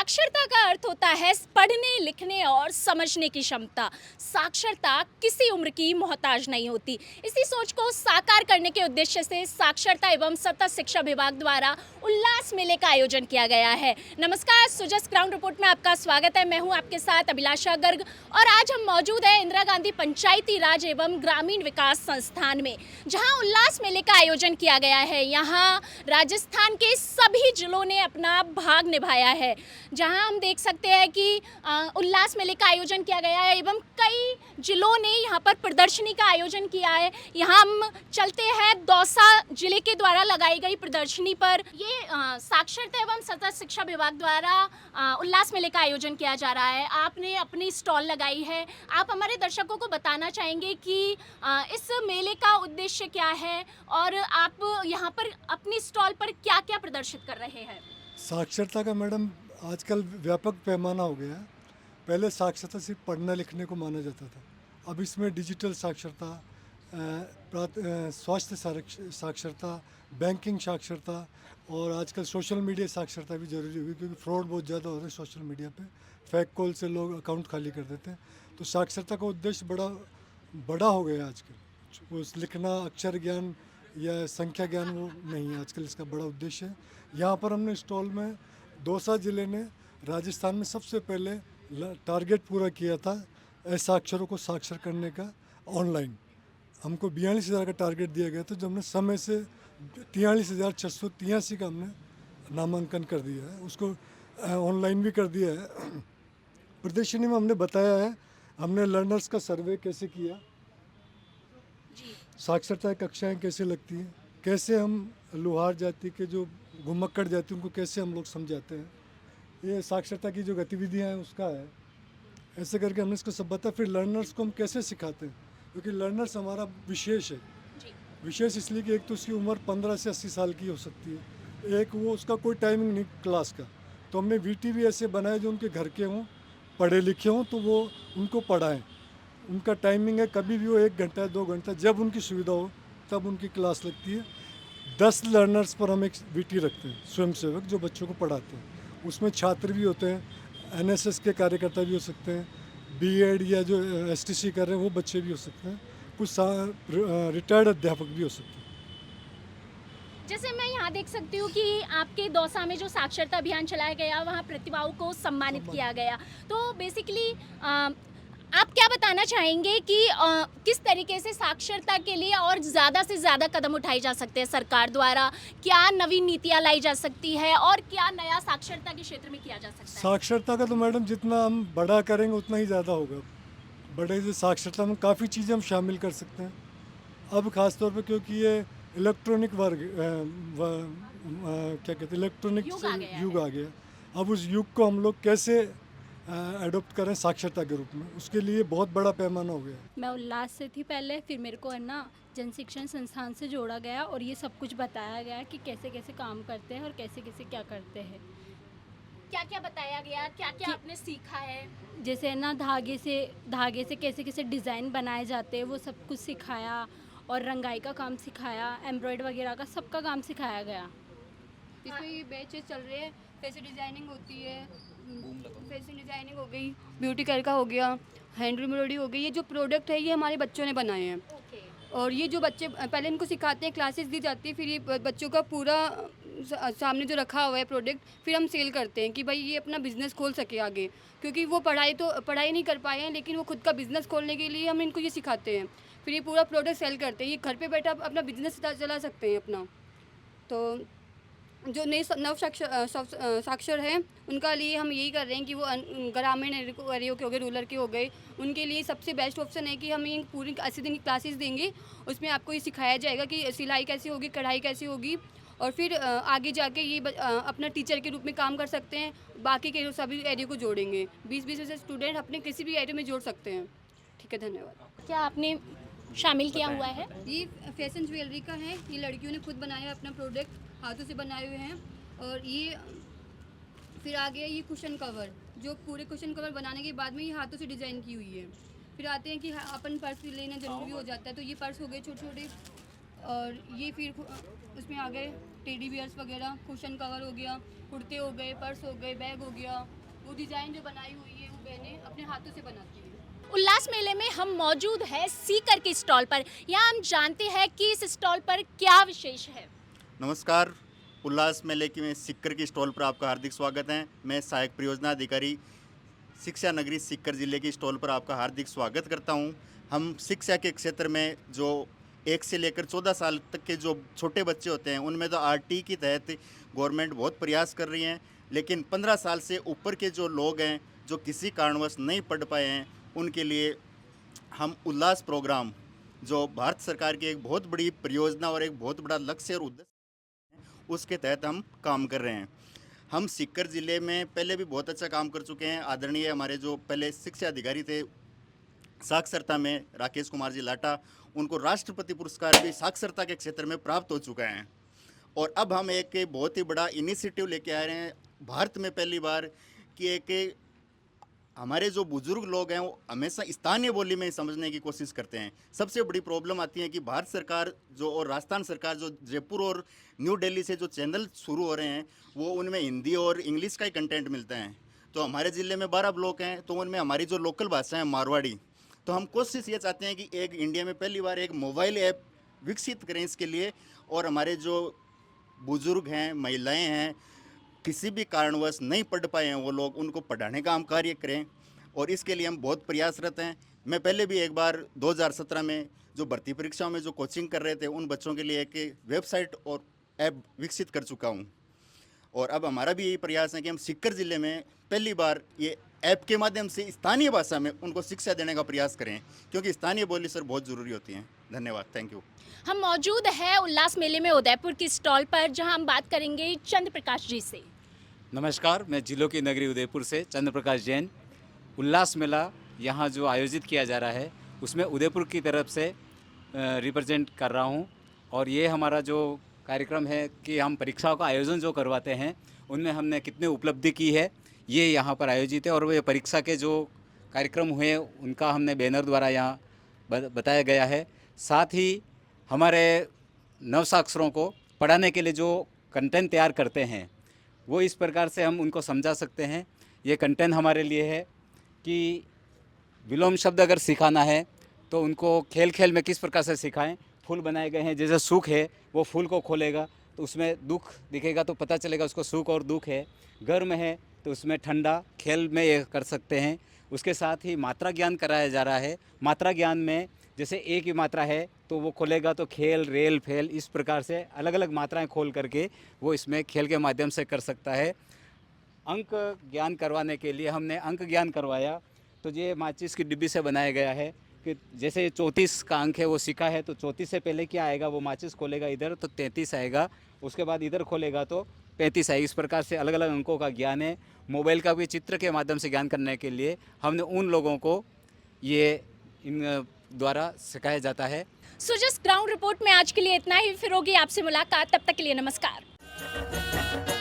साक्षरता का अर्थ होता है पढ़ने लिखने और समझने की क्षमता। साक्षरता किसी उम्र की मोहताज नहीं होती। इसी सोच को साकार करने के उद्देश्य से साक्षरता एवं सतत शिक्षा विभाग द्वारा उल्लास मेले का आयोजन किया गया है। नमस्कार, सुजस ग्राउंड रिपोर्ट में आपका स्वागत है। मैं हूं आपके साथ अभिलाषा गर्ग और आज हम मौजूद हैं इंदिरा गांधी पंचायती राज एवं ग्रामीण विकास संस्थान में, जहां उल्लास मेले का आयोजन किया गया है। यहां राजस्थान के सभी जिलों ने अपना भाग निभाया है, जहां हम देख सकते हैं कि उल्लास मेले का आयोजन किया गया है एवं कई जिलों ने यहां पर प्रदर्शनी का आयोजन किया है। यहां हम चलते हैं दौसा जिले के द्वारा लगाई गई प्रदर्शनी पर। ये साक्षरता एवं सतत शिक्षा विभाग द्वारा उल्लास मेले का आयोजन किया जा रहा है। आपने अपनी स्टॉल लगाई है। आप हमारे दर्शकों को बताना चाहेंगे कि इस मेले का उद्देश्य क्या है और आप यहाँ पर अपनी स्टॉल पर क्या क्या प्रदर्शित कर रहे हैं? साक्षरता का मैडम आजकल व्यापक पैमाना हो गया है। पहले साक्षरता सिर्फ पढ़ने लिखने को माना जाता था। अब इसमें डिजिटल साक्षरता, स्वास्थ्य साक्षरता, बैंकिंग साक्षरता और आजकल सोशल मीडिया साक्षरता भी जरूरी होगी, क्योंकि फ्रॉड बहुत ज़्यादा हो रहा है सोशल मीडिया पे। फेक कॉल से लोग अकाउंट खाली कर देते हैं। तो साक्षरता का उद्देश्य बड़ा हो गया है आजकल। उस लिखना, अक्षर ज्ञान या संख्या ज्ञान वो नहीं है आजकल, इसका बड़ा उद्देश्य है। यहाँ पर हमने स्टॉल में दौसा ज़िले ने राजस्थान में सबसे पहले टारगेट पूरा किया था असाक्षरों को साक्षर करने का ऑनलाइन। हमको 42,000 का टारगेट दिया गया था, जो हमने समय से 43,683 का हमने नामांकन कर दिया है, उसको ऑनलाइन भी कर दिया है। प्रदर्शनी में हमने बताया है, हमने लर्नर्स का सर्वे कैसे किया, साक्षरता कक्षाएं कैसे लगती हैं, कैसे हम लोहार जाति के जो घुमक्कड़ जाति उनको कैसे हम लोग समझाते हैं, ये साक्षरता की जो गतिविधियां हैं उसका है। ऐसे करके हमने इसको सब बताया। फिर लर्नर्स को हम कैसे सिखाते हैं, क्योंकि लर्नर्स हमारा विशेष है। विशेष इसलिए कि एक तो उसकी उम्र 15 से 80 साल की हो सकती है, एक वो उसका कोई टाइमिंग नहीं क्लास का। तो हमने वीटी भी ऐसे बनाए जो उनके घर के हों, पढ़े लिखे हों, तो वो उनको पढ़ाएँ। उनका टाइमिंग है, कभी भी वो 1 घंटा 2 घंटा जब उनकी सुविधा हो तब उनकी क्लास लगती है। 10 लर्नर्स पर हम एक वीटी रखते हैं, स्वयंसेवक जो बच्चों को पढ़ाते हैं। उसमें छात्र भी होते हैं, एनएसएस के कार्यकर्ता भी हो सकते हैं, बीएड या जो एसटीसी कर रहे हैं वो बच्चे भी हो सकते हैं, कुछ रिटायर्ड अध्यापक भी हो सकते हैं। जैसे मैं यहाँ देख सकती हूँ कि आपके दौसा में जो साक्षरता अभियान चलाया गया, वहाँ प्रतिभाओं को सम्मानित किया गया। तो बेसिकली आप क्या बताना चाहेंगे कि किस तरीके से साक्षरता के लिए और ज़्यादा से ज़्यादा कदम उठाए जा सकते हैं सरकार द्वारा? क्या नवीन नीतियाँ लाई जा सकती है और क्या नया साक्षरता के क्षेत्र में किया जा सकता है? साक्षरता का तो मैडम जितना हम बड़ा करेंगे उतना ही ज़्यादा होगा। बड़े से साक्षरता में काफ़ी चीज़ें हम शामिल कर सकते हैं। अब ख़ास तौर पे क्योंकि ये इलेक्ट्रॉनिक क्या कहते हैं, इलेक्ट्रॉनिक युग आ गया। अब उस युग को हम लोग कैसे एडॉप्ट करें साक्षरता के रूप में, उसके लिए बहुत बड़ा पैमाना हो गया। मैं उल्लास से थी पहले, फिर मेरे को है ना जन शिक्षण संस्थान से जोड़ा गया और ये सब कुछ बताया गया कि कैसे कैसे काम करते हैं और कैसे कैसे क्या करते हैं। क्या क्या बताया गया, क्या क्या आपने सीखा है? जैसे है ना धागे से कैसे कैसे डिज़ाइन बनाए जाते हैं वो सब कुछ सिखाया, और रंगाई का काम सिखाया, एम्ब्रॉयड वगैरह का सबका काम सिखाया गया। इसमें ये बैचेस चल रहे हैं, फैशन डिज़ाइनिंग होती है, फैशन डिज़ाइनिंग हो गई, ब्यूटी केयर का हो गया, हैंड एम्ब्रॉयडरी हो गई। ये जो प्रोडक्ट है ये हमारे बच्चों ने बनाए हैं। और ये जो बच्चे पहले इनको सिखाते हैं, क्लासेस दी जाती है, फिर ये बच्चों का पूरा सामने जो रखा हुआ है प्रोडक्ट फिर हम सेल करते हैं कि भाई ये अपना बिज़नेस खोल सके आगे, क्योंकि वो पढ़ाई नहीं कर पाए हैं, लेकिन वो खुद का बिज़नेस खोलने के लिए हम इनको ये सिखाते हैं। फिर ये पूरा प्रोडक्ट सेल करते हैं, ये घर पे बैठा अपना बिज़नेस चला सकते हैं अपना। तो जो नए साक्षर हैं उनका लिए हम यही कर रहे हैं कि वो ग्रामीण एरिया के हो गए, रूरल के हो गए, उनके लिए सबसे बेस्ट ऑप्शन है कि हम ये पूरी 80 दिन की क्लासेस देंगे। उसमें आपको ये सिखाया जाएगा कि सिलाई कैसी होगी, कढ़ाई कैसी होगी, और फिर आगे जाके ये अपना टीचर के रूप में काम कर सकते हैं। बाकी के सभी एरिया को जोड़ेंगे, 20-20 से स्टूडेंट अपने किसी भी एरिया में जोड़ सकते हैं। ठीक है, धन्यवाद। क्या आपने शामिल किया हुआ है? ये फैशन ज्वेलरी का है, ये लड़कियों ने खुद बनाया है अपना प्रोडक्ट, हाथों से बनाए हुए हैं। और ये फिर आ गया ये कुशन कवर, जो पूरे कुशन कवर बनाने के बाद में ये हाथों से डिज़ाइन की हुई है। फिर आते हैं कि अपन पर्स लेना ज़रूरी हो जाता है, तो ये पर्स हो गए छोटे छोटे। और ये फिर उसमें आ गए टेडी बियर्स वगैरह, कुशन कवर हो गया, कुर्ते हो गए, पर्स हो गए, बैग हो गया। वो डिज़ाइन जो बनाई हुई है वो बहनें अपने हाथों से बनाती हैं। उल्लास मेले में हम मौजूद है सीकर के स्टॉल पर। यहाँ हम जानते हैं कि इस स्टॉल पर क्या विशेष है। नमस्कार, उल्लास मेले की में सीकर की स्टॉल पर आपका हार्दिक स्वागत है। मैं सहायक परियोजना अधिकारी शिक्षा नगरी सीकर जिले की स्टॉल पर आपका हार्दिक स्वागत करता हूं। हम शिक्षा के क्षेत्र में जो 1 से लेकर 14 साल तक के जो छोटे बच्चे होते हैं उनमें तो आरटी के तहत गवर्नमेंट बहुत प्रयास कर रही है, लेकिन 15 साल से ऊपर के जो लोग हैं जो किसी कारणवश नहीं पढ़ पाए हैं उनके लिए हम उल्लास प्रोग्राम, जो भारत सरकार की एक बहुत बड़ी परियोजना और एक बहुत बड़ा लक्ष्य और उद्देश्य, उसके तहत हम काम कर रहे हैं। हम सीकर ज़िले में पहले भी बहुत अच्छा काम कर चुके हैं। आदरणीय हमारे जो पहले शिक्षा अधिकारी थे साक्षरता में, राकेश कुमार जी लाटा, उनको राष्ट्रपति पुरस्कार भी साक्षरता के क्षेत्र में प्राप्त हो चुका है। और अब हम एक बहुत ही बड़ा इनिशिएटिव लेके आ रहे हैं भारत में पहली बार कि एक हमारे जो बुजुर्ग लोग हैं वो हमेशा स्थानीय बोली में ही समझने की कोशिश करते हैं। सबसे बड़ी प्रॉब्लम आती है कि भारत सरकार जो और राजस्थान सरकार जो जयपुर और न्यू दिल्ली से जो चैनल शुरू हो रहे हैं वो उनमें हिंदी और इंग्लिश का ही कंटेंट मिलता है। तो हमारे ज़िले में 12 ब्लॉक हैं, तो उनमें हमारी जो लोकल भाषा है मारवाड़ी, तो हम कोशिश ये चाहते हैं कि एक इंडिया में पहली बार एक मोबाइल ऐप विकसित करें इसके लिए। और हमारे जो बुजुर्ग हैं, महिलाएँ हैं, किसी भी कारणवश नहीं पढ़ पाए हैं वो लोग, उनको पढ़ाने का हम कार्य करें और इसके लिए हम बहुत प्रयासरत हैं। मैं पहले भी एक बार 2017 में जो भर्ती परीक्षाओं में जो कोचिंग कर रहे थे उन बच्चों के लिए एक वेबसाइट और ऐप विकसित कर चुका हूं। और अब हमारा भी यही प्रयास है कि हम सीकर ज़िले में पहली बार ये ऐप के माध्यम से स्थानीय भाषा में उनको शिक्षा देने का प्रयास करें, क्योंकि स्थानीय बोली सर बहुत ज़रूरी होती हैं। धन्यवाद, थैंक यू। हम मौजूद है उल्लास मेले में उदयपुर की स्टॉल पर, जहाँ हम बात करेंगे चंद्र प्रकाश जी से। नमस्कार, मैं जिलों की नगरी उदयपुर से चंद्र प्रकाश जैन। उल्लास मेला यहाँ जो आयोजित किया जा रहा है उसमें उदयपुर की तरफ से रिप्रेजेंट कर रहा हूँ। और ये हमारा जो कार्यक्रम है कि हम परीक्षाओं का आयोजन जो करवाते हैं उनमें हमने कितनी उपलब्धि की है ये यहाँ पर आयोजित है। और वो परीक्षा के जो कार्यक्रम हुए उनका हमने बैनर द्वारा यहाँ बताया गया है। साथ ही हमारे नवसाक्षरों को पढ़ाने के लिए जो कंटेंट तैयार करते हैं वो इस प्रकार से हम उनको समझा सकते हैं। ये कंटेंट हमारे लिए है कि विलोम शब्द अगर सिखाना है तो उनको खेल खेल में किस प्रकार से सिखाएं। फूल बनाए गए हैं, जैसे सुख है वो फूल को खोलेगा तो उसमें दुख दिखेगा तो पता चलेगा उसको सुख और दुख है। गर्म है तो उसमें ठंडा, खेल में ये कर सकते हैं। उसके साथ ही मात्रा ज्ञान कराया जा रहा है। मात्रा ज्ञान में जैसे एक ही मात्रा है तो वो खोलेगा तो खेल, रेल, फेल, इस प्रकार से अलग अलग मात्राएं खोल करके वो इसमें खेल के माध्यम से कर सकता है। अंक ज्ञान करवाने के लिए हमने अंक ज्ञान करवाया। तो ये माचिस की डिब्बी से बनाया गया है कि जैसे 34 का अंक है वो सीखा है तो 34 से पहले क्या आएगा, वो माचिस खोलेगा इधर तो 33 आएगा, उसके बाद इधर खोलेगा तो 35 आएगा। इस प्रकार से अलग अलग अंकों का ज्ञान है। मोबाइल का भी चित्र के माध्यम से ज्ञान करने के लिए हमने उन लोगों को ये इन द्वारा सिखाया जाता है। सो जस्ट ग्राउंड रिपोर्ट में आज के लिए इतना ही। फिर होगी आपसे मुलाकात, तब तक के लिए नमस्कार।